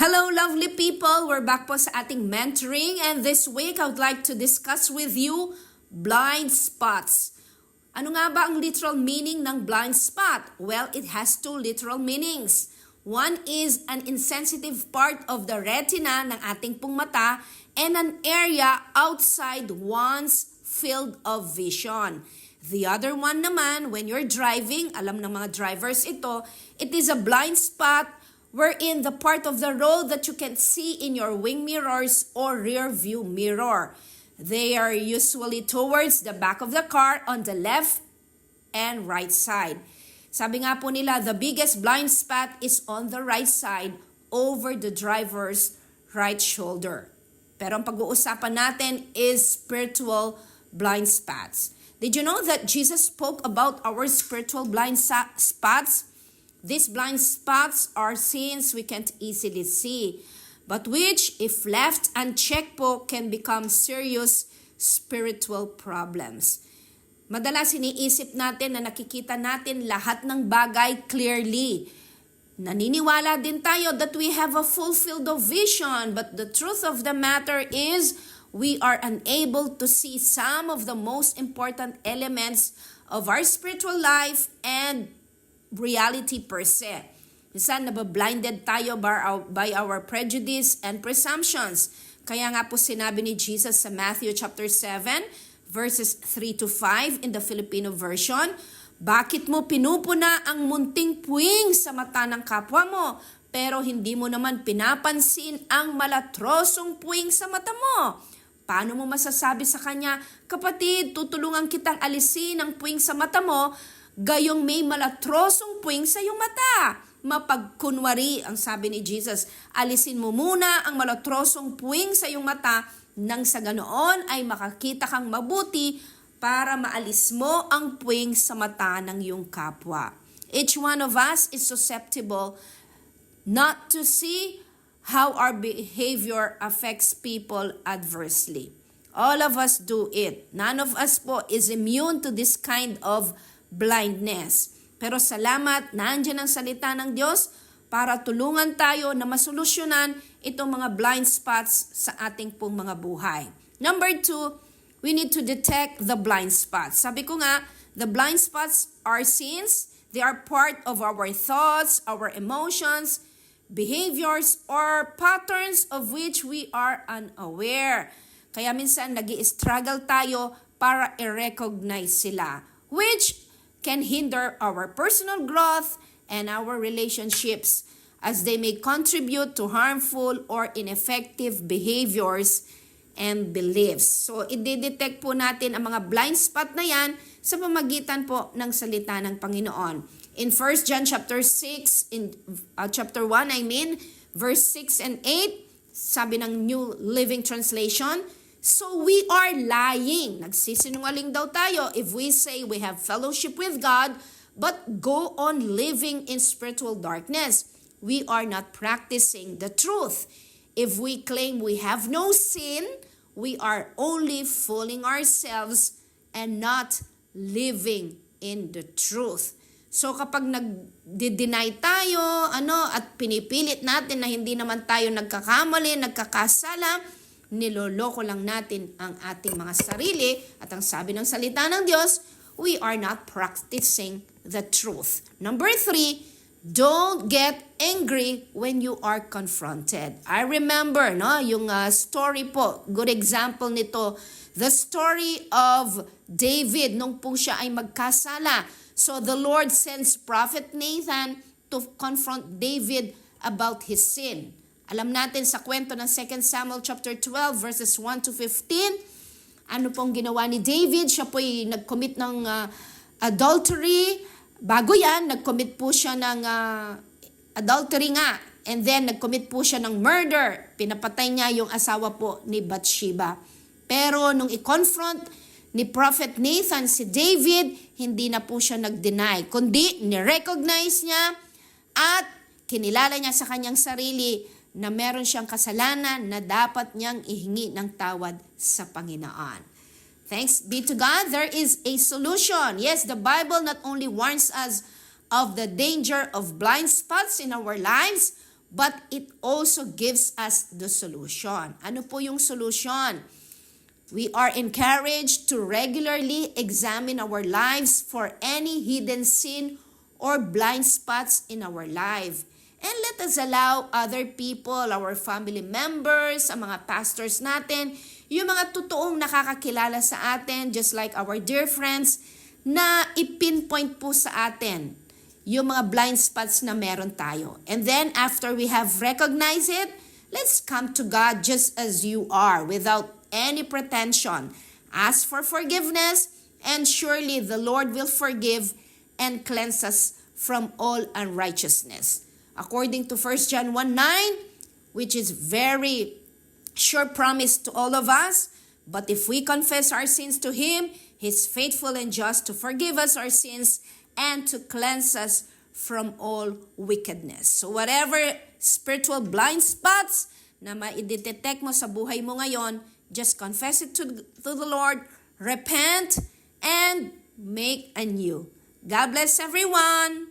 Hello lovely people! We're back po sa ating mentoring and this week I would like to discuss with you blind spots. Ano nga ba ang literal meaning ng blind spot? Well, it has two literal meanings. One is an insensitive part of the retina ng ating pong mata and an area outside one's field of vision. The other one naman, when you're driving, alam ng mga drivers ito, it is a blind spot wherein the part of the road that you can see in your wing mirrors or rear view mirror. They are usually towards the back of the car on the left and right side. Sabi nga po nila, the biggest blind spot is on the right side over the driver's right shoulder. Pero ang pag-uusapan natin is spiritual blind spots. Did you know that Jesus spoke about our spiritual blind spots? These blind spots are sins we can't easily see, but which, if left unchecked po, can become serious spiritual problems. Madalas iniisip natin na nakikita natin lahat ng bagay clearly. Naniniwala din tayo that we have a full field of vision, but the truth of the matter is we are unable to see some of the most important elements of our spiritual life and reality per se. Minsan nabablinded tayo by our prejudice and presumptions. Kaya nga po sinabi ni Jesus sa Matthew chapter 7 verses 3 to 5 in the Filipino version, bakit mo pinupuna ang munting puwing sa mata ng kapwa mo, pero hindi mo naman pinapansin ang malatrosong puwing sa mata mo? Paano mo masasabi sa kanya, kapatid, tutulungan kitang alisin ang puwing sa mata mo, gayong may malatrosong puwing sa iyong mata? Mapagkunwari, ang sabi ni Jesus, alisin mo muna ang malatrosong puwing sa iyong mata nang sa ganoon ay makakita kang mabuti para maalis mo ang puwing sa mata ng iyong kapwa. Each one of us is susceptible not to see how our behavior affects people adversely. All of us do it. None of us po is immune to this kind of blindness. Pero salamat, nandiyan ang salita ng Diyos para tulungan tayo na masolusyonan itong mga blind spots sa ating pong mga buhay. Number 2, we need to detect the blind spots. Sabi ko nga, the blind spots are sins. They are part of our thoughts, our emotions, behaviors, or patterns of which we are unaware. Kaya minsan nag-i-struggle tayo para i-recognize sila, which can hinder our personal growth and our relationships as they may contribute to harmful or ineffective behaviors and beliefs. So, i-detect po natin ang mga blind spot na yan sa pamagitan po ng salita ng Panginoon. In 1 John chapter 6, in chapter 1, verse 6 and 8, sabi ng New Living Translation, so we are lying. Nagsisinungaling daw tayo if we say we have fellowship with God, but go on living in spiritual darkness. We are not practicing the truth. If we claim we have no sin, we are only fooling ourselves and not living in the truth. So kapag nag-deny tayo, at pinipilit natin na hindi naman tayo nagkakamali, nagkakasala, niloloko lang natin ang ating mga sarili at ang sabi ng salita ng Diyos, we are not practicing the truth. Number 3, don't get angry when you are confronted. I remember, yung story po, good example nito, the story of David nung po siya ay magkasala. So the Lord sends Prophet Nathan to confront David about his sin. Alam natin sa kwento ng 2 Samuel chapter 12 verses 1 to 15, ano pong ginawa ni David? Siya po'y nag-commit ng adultery. Bago yan, nag-commit po siya ng adultery nga. And then, nag-commit po siya ng murder. Pinapatay niya yung asawa po ni Bathsheba. Pero nung i-confront ni Prophet Nathan si David, hindi na po siya nag-deny. Kundi, ni-recognize niya at kinilala niya sa kanyang sarili na meron siyang kasalanan na dapat niyang ihingi ng tawad sa Panginoon. Thanks be to God, there is a solution. Yes, the Bible not only warns us of the danger of blind spots in our lives, but it also gives us the solution. Ano po yung solution? We are encouraged to regularly examine our lives for any hidden sin or blind spots in our life. And let us allow other people, our family members, ang mga pastors natin, yung mga totoong nakakakilala sa atin, just like our dear friends, na ipinpoint po sa atin yung mga blind spots na meron tayo. And then after we have recognized it, let's come to God just as you are, without any pretension. Ask for forgiveness, and surely the Lord will forgive and cleanse us from all unrighteousness. According to 1 John 1:9, which is very sure promise to all of us, but if we confess our sins to Him, He's faithful and just to forgive us our sins and to cleanse us from all wickedness. So whatever spiritual blind spots na ma-detect mo sa buhay mo ngayon, just confess it to the Lord, repent, and make anew. God bless everyone!